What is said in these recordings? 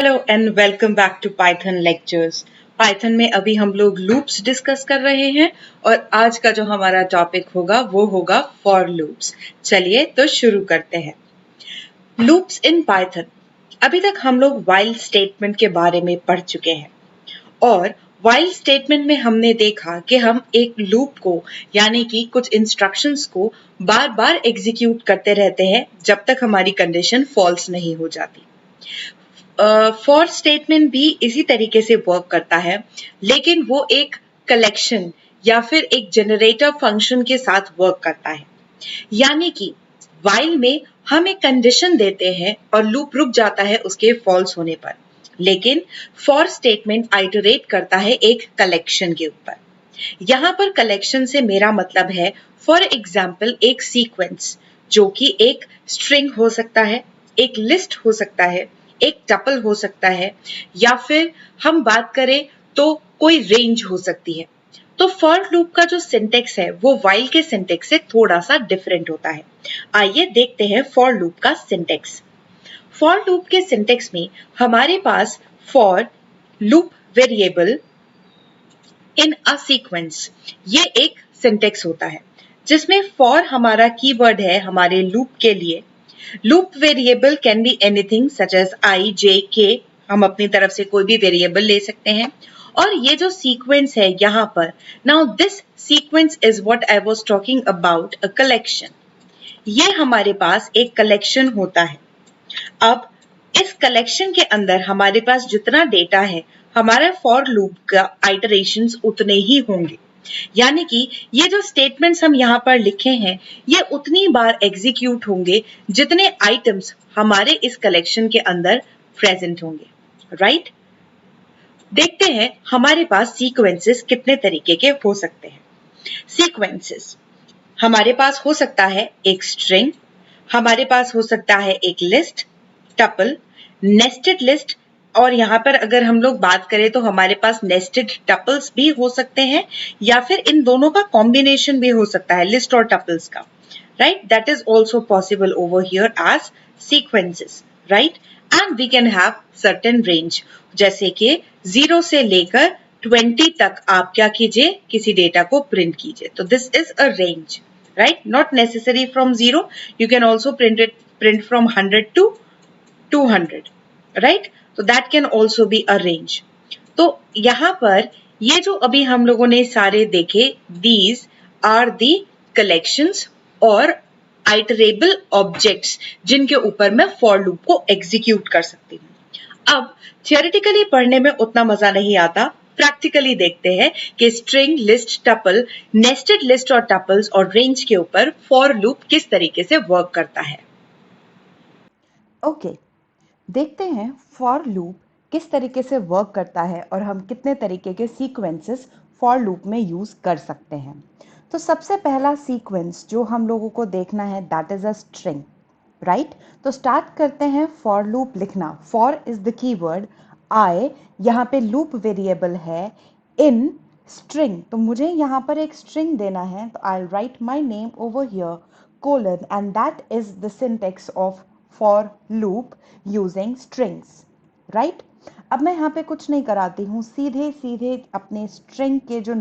Hello and welcome back to Python lectures. Python में अभी हम लोग लूप्स डिस्कस कर रहे हैं और आज का जो हमारा टॉपिक होगा वो होगा फॉर लूप्स। चलिए तो शुरू करते हैं। Loops in Python. अभी तक हम लोग व्हाइल स्टेटमेंट के बारे में पढ़ चुके हैं और व्हाइल स्टेटमेंट में हमने देखा कि हम एक लूप को यानी कि कुछ इंस्ट्रक्शंस को बार बार एग्जीक्यूट करते रहते हैं जब तक हमारी कंडीशन फॉल्स नहीं हो जाती। फॉर स्टेटमेंट भी इसी तरीके से वर्क करता है, लेकिन वो एक कलेक्शन या फिर एक जनरेटर फंक्शन के साथ वर्क करता है। यानी कि while में हम एक कंडीशन देते हैं और लूप रुक जाता है उसके फॉल्स होने पर, लेकिन फॉर स्टेटमेंट आइटरेट करता है एक कलेक्शन के ऊपर। यहां पर कलेक्शन से मेरा मतलब है फॉर एग्जाम्पल एक सीक्वेंस जो कि एक स्ट्रिंग हो सकता है, एक लिस्ट हो सकता है, एक टपल हो सकता है, या फिर हम बात करें तो कोई रेंज हो सकती है। तो फॉर लूप का जो सिंटेक्स है वो व्हाइल के सिंटेक्स से थोड़ा सा डिफरेंट होता है। आइए देखते हैं फॉर लूप का सिंटेक्स। फॉर लूप के सिंटेक्स में हमारे पास for loop variable in a sequence, ये एक सिंटेक्स होता है जिसमें फॉर हमारा कीवर्ड है हमारे लूप के लिए। Loop variable can be anything such as I, J, K. हम अपनी तरफ से कोई भी वेरिएबल ले सकते हैं। और ये जो सीक्वेंस है यहाँ पर, now this sequence is what I was talking about, a collection. ये हमारे पास एक कलेक्शन होता है। अब इस कलेक्शन के अंदर हमारे पास जितना डेटा है, हमारा फॉर लूप का आइटरेशंस उतने ही होंगे। यानी कि ये जो स्टेटमेंट्स हम यहाँ पर लिखे हैं ये उतनी बार एग्जीक्यूट होंगे जितने आइटम्स हमारे इस कलेक्शन के अंदर प्रेजेंट होंगे, राइट? देखते हैं हमारे पास सीक्वेंसेस कितने तरीके के हो सकते हैं। सीक्वेंसेस हमारे पास हो सकता है एक स्ट्रिंग, हमारे पास हो सकता है एक लिस्ट, टपल, नेस्टेड लिस्ट, और यहाँ पर अगर हम लोग बात करें तो हमारे पास नेस्टेड टपल्स भी हो सकते हैं या फिर इन दोनों का कॉम्बिनेशन भी हो सकता है, लिस्ट और टपल्स का, right? That is also possible over here as sequences, right? And we can have certain range, जैसे कि 0 से लेकर 20 तक आप क्या कीजिए, किसी डेटा को प्रिंट कीजिए। तो this is a range, right? Not necessary from 0. You can also print from 100 to 200, right? So that can also be a range. तो यहाँ पर ये जो अभी हम लोगों ने सारे देखे, these are the collections और iterable objects जिनके ऊपर मैं for loop को execute कर सकती हूँ। अब थियोरेटिकली पढ़ने में उतना मजा नहीं आता, प्रैक्टिकली देखते हैं कि string, list, tuple, nested list और टपल्स और रेंज के ऊपर फॉर लूप किस तरीके से वर्क करता है। ओके, देखते हैं फॉर लूप किस तरीके से वर्क करता है और हम कितने तरीके के सीक्वेंसेस फॉर लूप में यूज़ कर सकते हैं। तो सबसे पहला सीक्वेंस जो हम लोगों को देखना है that is a string, right? तो स्टार्ट करते हैं फॉर लूप लिखना। फॉर इज द कीवर्ड, आई यहाँ पे लूप वेरिएबल है, इन स्ट्रिंग, तो मुझे यहाँ पर एक स्ट्रिंग देना है, तो I write my name over here colon and that is the syntax of for loop using strings, right? अब मैं यहाँ पे कुछ नहीं कराती हूँ, सीधे सीधे अपने स्ट्रिंग के जो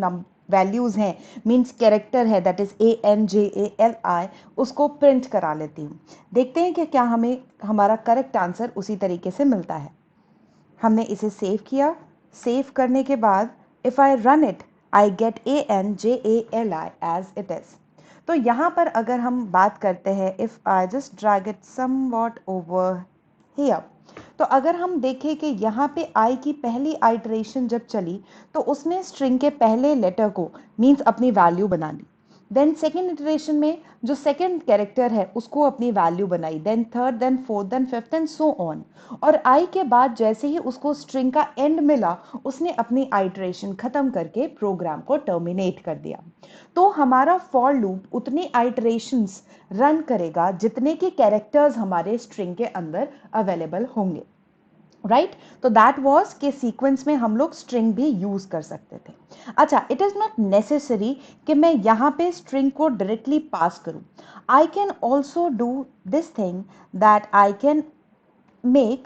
वैल्यूज हैं, मीन्स कैरेक्टर है, दैट इज ANJALI, उसको प्रिंट करा लेती हूँ। देखते हैं कि क्या हमें हमारा करेक्ट आंसर उसी तरीके से मिलता है। हमने इसे सेव किया। सेव करने के बाद if I run it, I get ANJALI as it is. तो यहाँ पर अगर हम बात करते हैं, if I just drag it somewhat over here, तो अगर हम देखें कि यहाँ पे आई की पहली आइटरेशन जब चली तो उसने स्ट्रिंग के पहले लेटर को मीन्स अपनी वैल्यू बना ली। देन सेकेंड इटरेशन में जो सेकेंड कैरेक्टर है उसको अपनी वैल्यू बनाई, then third, then fourth, then fifth and so on. और आई के बाद जैसे ही उसको स्ट्रिंग का एंड मिला उसने अपनी आइटरेशन खत्म करके प्रोग्राम को टर्मिनेट कर दिया। तो हमारा फॉर लूप उतनी आइटरेशंस रन करेगा जितने के कैरेक्टर्स हमारे स्ट्रिंग के अंदर अवेलेबल होंगे, राइट? तो दैट वॉज के सीक्वेंस में हम लोग स्ट्रिंग भी यूज कर सकते थे। अच्छा, इट इज नॉट नेसेसरी कि मैं यहाँ पे स्ट्रिंग को डायरेक्टली पास करूँ। I can also do this thing that I can make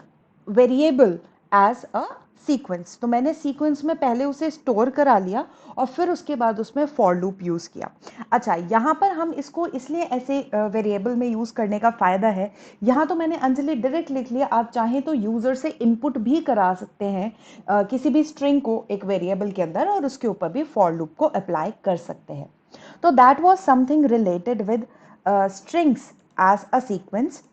variable as a sequence. तो मैंने सीक्वेंस में पहले उसे स्टोर करा लिया और फिर उसके बाद उसमें फॉर लूप यूज़ किया। अच्छा, यहाँ पर हम इसको इसलिए ऐसे वेरिएबल में यूज़ करने का फ़ायदा है, यहाँ तो मैंने अंजलि डायरेक्ट लिख लिया, आप चाहें तो यूज़र से इनपुट भी करा सकते हैं किसी भी स्ट्रिंग को एक वेरिएबल के अंदर, और उसके ऊपर भी फॉर लूप को अप्लाई कर सकते हैं। तो that was something related with strings as a sequence.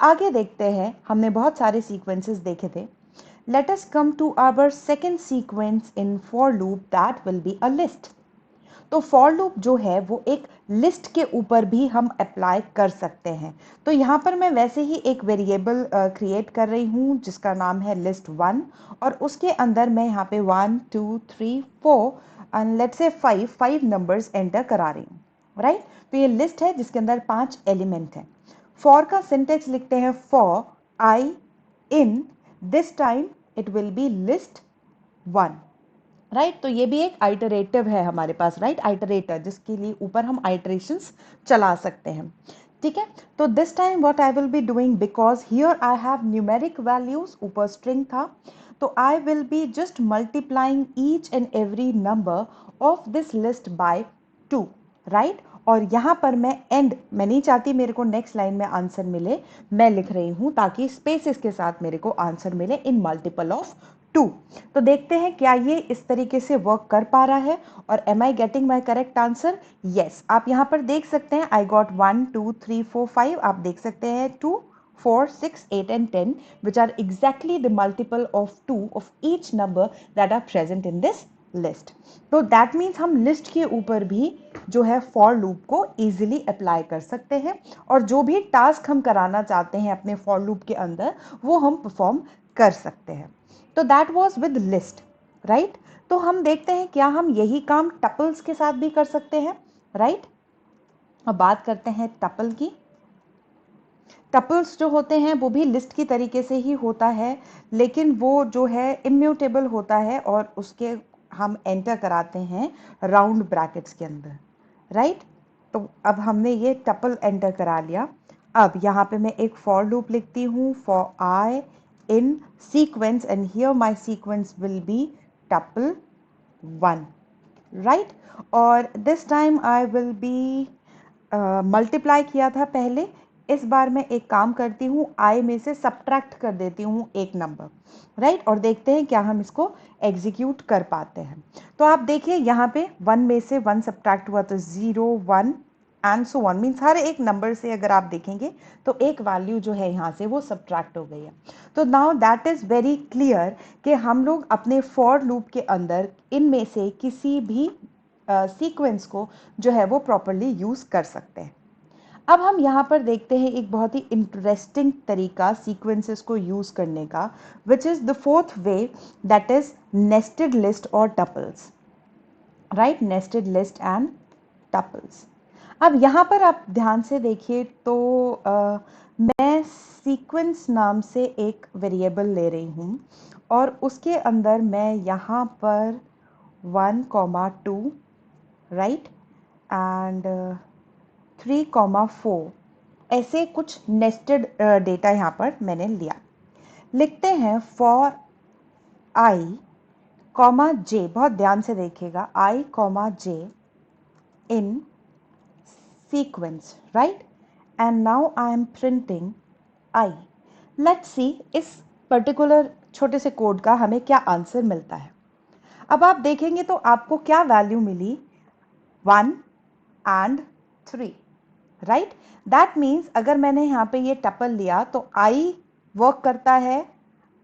आगे देखते हैं, हमने बहुत सारे सीक्वेंसेस देखे थे। Let us come to our second sequence in for loop, that will be a list. तो फॉर लूप जो है वो एक लिस्ट के ऊपर भी हम अप्लाई कर सकते हैं। तो यहाँ पर मैं वैसे ही एक वेरिएबल क्रिएट कर रही हूँ जिसका नाम है list1, और उसके अंदर मैं यहाँ पे 1 2 3 4 and let's say 5 numbers enter करा रही हूँ, राइट। तो ये लिस्ट है जिसके अंदर 5 एलिमेंट हैं। फॉर का सिंटेक्स लिखते हैं for I in, this time it will be list1, right. तो ये भी एक आइटरेटिव है हमारे पास, राइट, आइटरेटर, जिसके लिए ऊपर हम आइटरेशंस चला सकते हैं। ठीक है, तो this time what I will be doing, because here I have numeric values, ऊपर स्ट्रिंग था, तो आई will be just multiplying each and every number of this list by 2, right. और यहाँ पर मैं नहीं चाहती मेरे को नेक्स्ट लाइन में आंसर मिले, मैं लिख रही हूँ ताकि स्पेसेस के साथ मेरे को आंसर मिले इन मल्टीपल ऑफ 2। तो देखते हैं क्या ये इस तरीके से वर्क कर पा रहा है, और am I getting my correct answer? Yes, आप यहाँ पर देख सकते हैं आई गॉट 1 2 3 4 5, आप देख सकते हैं 2 4 6 8 and 10 which are exactly the multiple of 2 of each number that are present in this list. तो that means हम लिस्ट के ऊपर भी जो है फॉर लूप को इजीली अप्लाई कर सकते हैं, और जो भी टास्क हम कराना चाहते हैं अपने फॉर लूप के अंदर वो हम परफॉर्म कर सकते हैं। तो that was with list, right. तो हम देखते हैं क्या हम यही काम टपल्स के साथ भी कर सकते हैं, राइट। अब बात करते हैं टपल की। टपल्स जो होते हैं वो भी लिस्ट की तरीके से ही होता है, लेकिन वो जो है इम्यूटेबल होता है और उसके हम एंटर कराते हैं राउंड ब्रैकेट्स के अंदर, राइट। तो अब हमने ये टपल एंटर करा लिया। अब यहाँ पे मैं एक फॉर लूप लिखती हूँ, for I in sequence, and here my sequence will be tuple 1, right. और this time I will be multiply किया था पहले, इस बार मैं एक काम करती हूँ, आई में से सब्ट्रैक्ट कर देती हूँ एक नंबर, राइट। और देखते हैं क्या हम इसको एग्जीक्यूट कर पाते हैं। तो आप देखिए यहाँ पे 1 में से 1 सब्ट्रैक्ट हुआ तो 0 1 एंड सो वन, मीन्स हर एक नंबर से अगर आप देखेंगे तो एक वैल्यू जो है यहाँ से वो सब्ट्रैक्ट हो गई है। तो now that is very clear कि हम लोग अपने फॉर लूप के अंदर इनमें से किसी भी सीक्वेंस को जो है वो प्रॉपरली यूज़ कर सकते हैं। अब हम यहाँ पर देखते हैं एक बहुत ही इंटरेस्टिंग तरीका सीक्वेंसेस को यूज़ करने का, which is the fourth way, that is nested list और tuples, right, nested list and tuples. अब यहाँ पर आप ध्यान से देखिए तो मैं सीक्वेंस नाम से एक वेरिएबल ले रही हूँ, और उसके अंदर मैं यहाँ पर 1, 2, राइट, एंड 3, 4 ऐसे कुछ नेस्टेड डेटा यहाँ पर मैंने लिया। लिखते हैं फॉर आई कॉमा जे, बहुत ध्यान से देखिएगा, I comma J in sequence, right, and now I am printing I. Let's see इस पर्टिकुलर छोटे से कोड का हमें क्या आंसर मिलता है। अब आप देखेंगे तो आपको क्या वैल्यू मिली, 1 एंड 3, राइट। दैट मीन्स अगर मैंने यहाँ पे ये टपल लिया तो आई वर्क करता है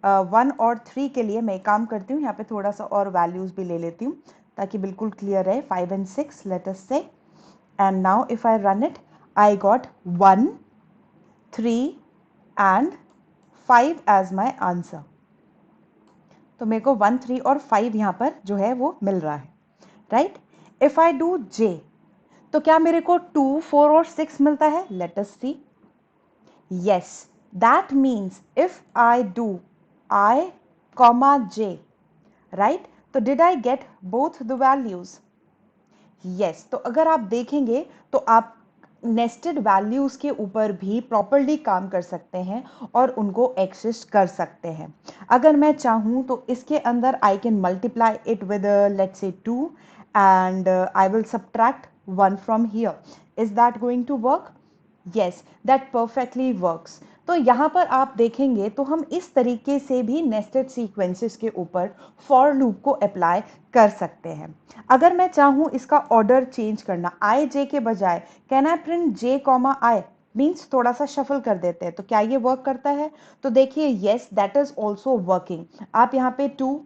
1 और 3 के लिए। मैं काम करती हूँ यहाँ पे थोड़ा सा और वैल्यूज भी ले लेती हूँ ताकि बिल्कुल क्लियर रहे, 5 and 6 let us say, and now if I run it I got 1 3 and 5 as my answer. तो मेरे को 1 3 और 5 यहाँ पर जो है वो मिल रहा है, राइट। इफ आई डू जे तो क्या मेरे को 2 4 और 6 मिलता है? Let us see. Yes, that means if I do I comma J, right, तो did I get both the values? Yes. तो अगर आप देखेंगे तो आप नेस्टेड वैल्यूज़ के ऊपर भी प्रॉपरली काम कर सकते हैं और उनको एक्सेस कर सकते हैं। अगर मैं चाहूँ तो इसके अंदर I can multiply it with let's say 2 and I will subtract 1 from here. Is that going to work? Yes, that perfectly works. तो यहाँ पर आप देखेंगे तो हम इस तरीके से भी नेस्टेड सीक्वेंसेस के ऊपर फॉर लूप को अप्लाई कर सकते हैं। अगर मैं चाहूँ इसका ऑर्डर चेंज करना, आई जे के बजाय can I print J comma I, means थोड़ा सा शफल कर देते हैं, तो क्या ये वर्क करता है? तो देखिए yes, that is also working. आप यहाँ पे 2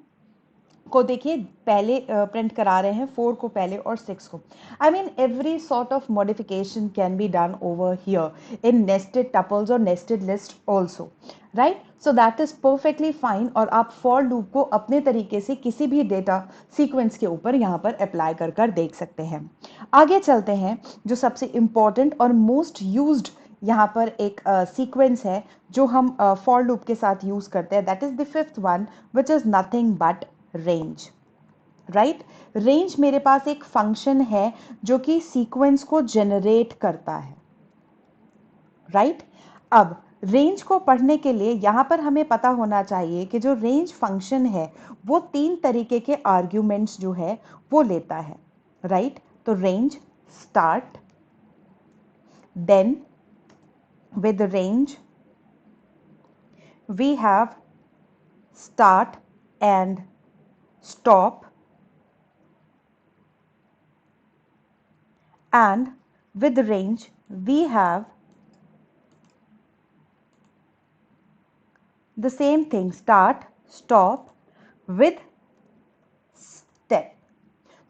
को देखिए पहले प्रिंट करा रहे हैं, 4 को पहले और 6 को। I mean every sort of modification can be done over here in nested tuples और nested list also, right? So that is perfectly fine और आप फॉर लूप को अपने तरीके से किसी भी डेटा सीक्वेंस के ऊपर यहाँ पर अप्लाई कर कर देख सकते हैं। आगे चलते हैं, जो सबसे इंपॉर्टेंट और मोस्ट यूज्ड यहाँ पर एक सीक्वेंस है जो हम फॉर लूप के साथ यूज करते हैं, that is the fifth one, which is nothing but range, right? Range मेरे पास एक फंक्शन है जो कि सीक्वेंस को जनरेट करता है, राइट? अब रेंज को पढ़ने के लिए यहां पर हमें पता होना चाहिए कि जो रेंज फंक्शन है वो 3 तरीके के आर्ग्यूमेंट्स जो है वो लेता है, राइट? तो range start, then with range we have start and stop, and with range we have the same thing, start stop with step।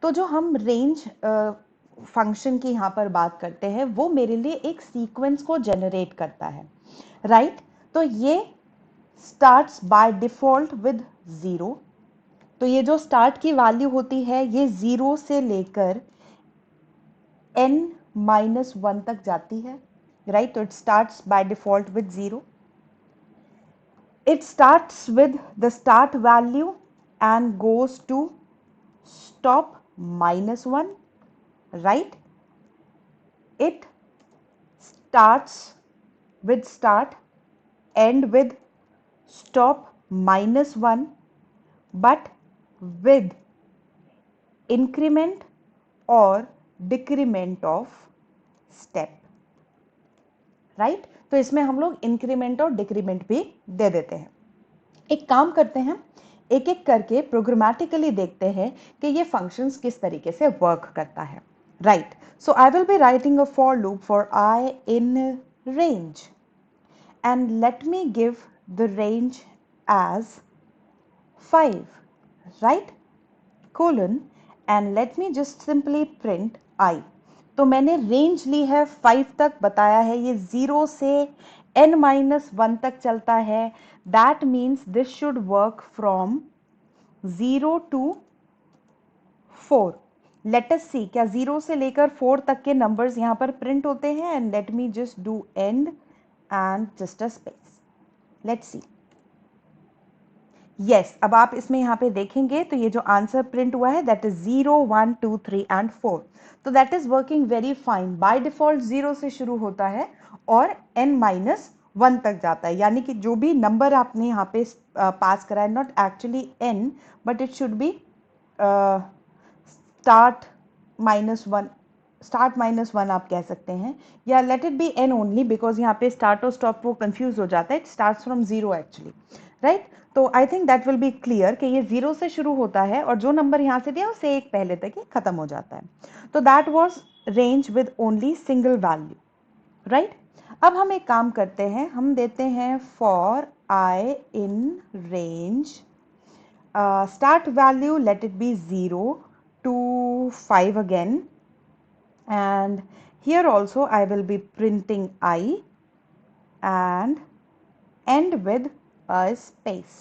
तो जो हम रेंज फंक्शन की यहाँ पर बात करते हैं वो मेरे लिए एक सीक्वेंस को जनरेट करता है, राइट? तो ये स्टार्ट्स बाय डिफॉल्ट विद 0। तो ये जो स्टार्ट की वैल्यू होती है ये 0 से लेकर n-1 तक जाती है, राइट? तो it starts by default with 0। It starts with the start value and goes to stop -1, right? It starts with start, end with stop -1, but with increment or decrement of step, right? तो इसमें हम लोग increment और decrement भी दे देते हैं। एक काम करते हैं, एक एक करके प्रोग्रामेटिकली देखते हैं कि ये फंक्शंस किस तरीके से वर्क करता है, right? So I will be writing a for loop for I in range and let me give the range as 5, right? Colon, and let me just simply print I। तो मैंने range ली है 5 तक, बताया है ये 0 से n-1 तक चलता है। That means this should work from 0 to 4। Let us see क्या 0 से लेकर 4 तक के नंबर्स यहाँ पर प्रिंट होते हैं, and let me just do and and just a space, let's see. Yes, अब आप इसमें यहाँ पे देखेंगे तो ये जो आंसर प्रिंट हुआ है दैट इज 0, 1, 2, 3 एंड 4। तो that is working very fine. By default 0 से शुरू होता है और n-1 तक जाता है, यानी कि जो भी नंबर आपने यहाँ पे पास करा है, not actually n but it should be start -1, start -1 आप कह सकते हैं, या let it be n only, because यहाँ पे स्टार्ट और स्टॉप वो कंफ्यूज हो जाता है। It starts from 0 actually, right? तो I think that will be clear कि ये 0 से शुरू होता है और जो नंबर यहाँ से दिया उससे एक पहले तक ही खत्म हो जाता है। तो that was range with only single value, right? अब हम एक काम करते हैं, हम देते हैं for I in range start value let it be 0 to 5 again, and here also I will be printing I and end with a space,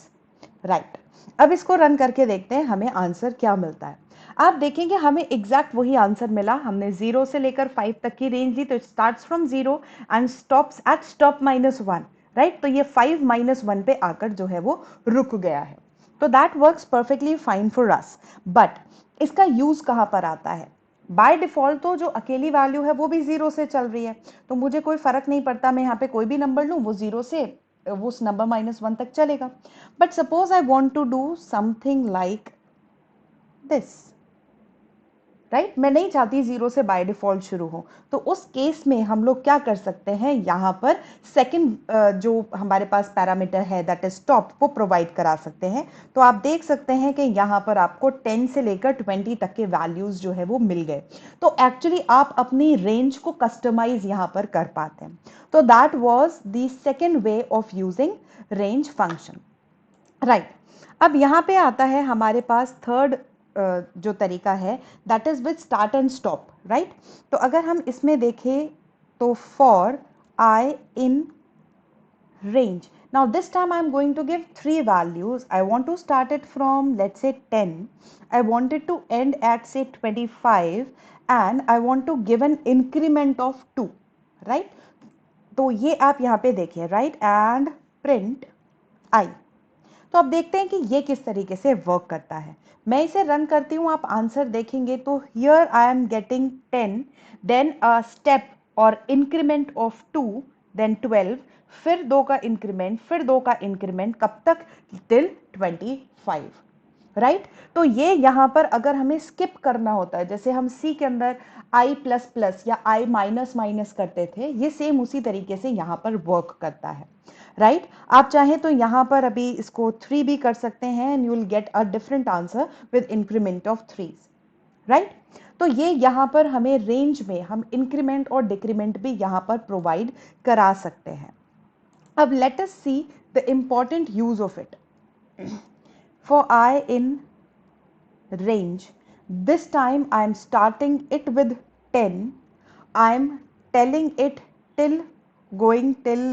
right? अब इसको रन करके देखते हैं हमें आंसर क्या मिलता है। आप देखेंगे हमें एग्जैक्ट वही आंसर मिला। हमने 0 से लेकर 5 तक की रेंज ली, तो it starts from 0 and stops at stop -1, right? तो ये 5 -1 पे आकर जो है वो रुक गया है। तो that works perfectly fine for us, but इसका यूज कहाँ पर आता है? बाय डिफ़ॉल्ट तो जो अकेली वैल्यू है वो भी 0 से चल रही है, तो मुझे कोई फ़र्क नहीं पड़ता, मैं यहाँ पे कोई भी नंबर लूँ वो 0 से वो उस नंबर -1 तक चलेगा। But suppose I want to do something like this, right, मैं नहीं चाहती 0 से बाय डिफ़ॉल्ट शुरू हो, तो उस केस में हम लोग क्या कर सकते हैं, यहाँ पर सेकंड जो हमारे पास पैरामीटर है दैट इज स्टॉप, वो प्रोवाइड करा सकते हैं। तो आप देख सकते हैं कि यहाँ पर आपको 10 से लेकर 20 तक के वैल्यूज जो है वो मिल गए। तो एक्चुअली आप अपनी रेंज को कस्टमाइज यहाँ पर कर पाते हैं। तो that was the second way of using range function, right. अब यहाँ पे आता है हमारे पास थर्ड जो तरीका है that is with start and stop, right. तो अगर हम इसमें देखें तो for I in range. Now this time I'm going to give three values. I want to start it from, let's say, 10. I want it to end at, say, 25, and I want to give an increment of 2, right? तो ये आप यहाँ पे देखिए, right, and print I. तो अब देखते हैं कि ये किस तरीके से वर्क करता है। मैं इसे रन करती हूँ, आप आंसर देखेंगे तो here I am getting 10, then a step और इंक्रीमेंट ऑफ 2, देन 12, फिर 2 का इंक्रीमेंट, फिर 2 का इंक्रीमेंट, कब तक, टिल 25, राइट। तो ये यहाँ पर अगर हमें स्किप करना होता है, जैसे हम सी के अंदर आई प्लस प्लस या आई माइनस माइनस करते थे, ये सेम उसी तरीके से यहाँ पर वर्क करता है, राइट। आप चाहें तो यहाँ पर अभी इसको 3 भी कर सकते हैं and you will get a different answer with increment of 3, right. तो ये यहाँ पर हमें रेंज में हम इंक्रीमेंट और डिक्रीमेंट भी यहाँ पर प्रोवाइड करा सकते हैं। अब late us see the important use of it. For I in range, this time I am starting it with 10. I am telling it till going till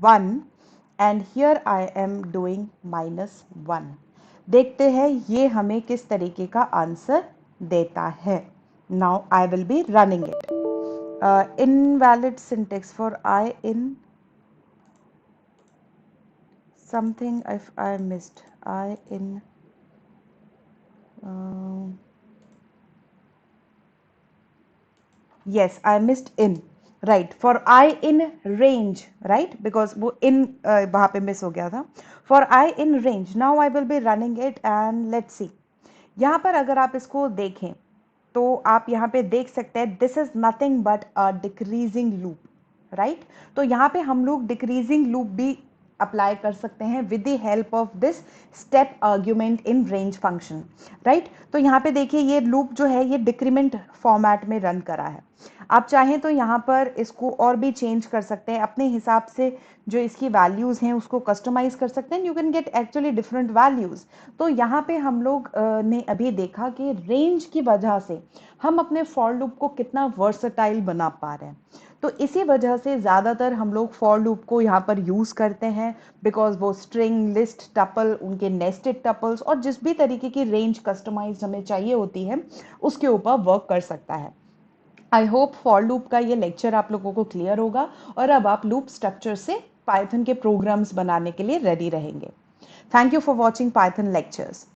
1, and here I am doing -1. देखते हैं ये हमें किस तरीके का answer देता है। Now I will be running it. Invalid syntax for I in something if I missed. I in yes, I missed in, right, for I in range, right, because वो in वहाँ पे miss हो गया था। For I in range, now I will be running it and let's see। यहाँ पर अगर आप इसको देखें तो आप यहाँ पे देख सकते हैं this is nothing but a decreasing loop, right. तो यहाँ पे हम लोग डिक्रीजिंग लूप भी अप्लाई कर सकते हैं with the help of this step argument in range function, right. तो यहाँ पे देखिए ये लूप जो है ये डिक्रीमेंट फॉर्मेट में रन करा है। आप चाहें तो यहाँ पर इसको और भी चेंज कर सकते हैं अपने हिसाब से, जो इसकी वैल्यूज़ हैं उसको कस्टमाइज कर सकते हैं, you can get actually different values. तो यहाँ पे हम लोग ने अभी देखा कि रेंज की वजह से हम अपने फॉर लूप को कितना वर्सटाइल बना पा रहे हैं। तो इसी वजह से ज़्यादातर हम लोग फॉर लूप को यहाँ पर यूज़ करते हैं, बिकॉज वो स्ट्रिंग, लिस्ट, टपल, उनके नेस्टेड टपल्स और जिस भी तरीके की रेंज कस्टमाइज हमें चाहिए होती है उसके ऊपर वर्क कर सकता है। आई होप फॉर लूप का ये लेक्चर आप लोगों को क्लियर होगा और अब आप लूप स्ट्रक्चर से पाइथन के प्रोग्राम्स बनाने के लिए रेडी रहेंगे। Thank you for watching Python lectures.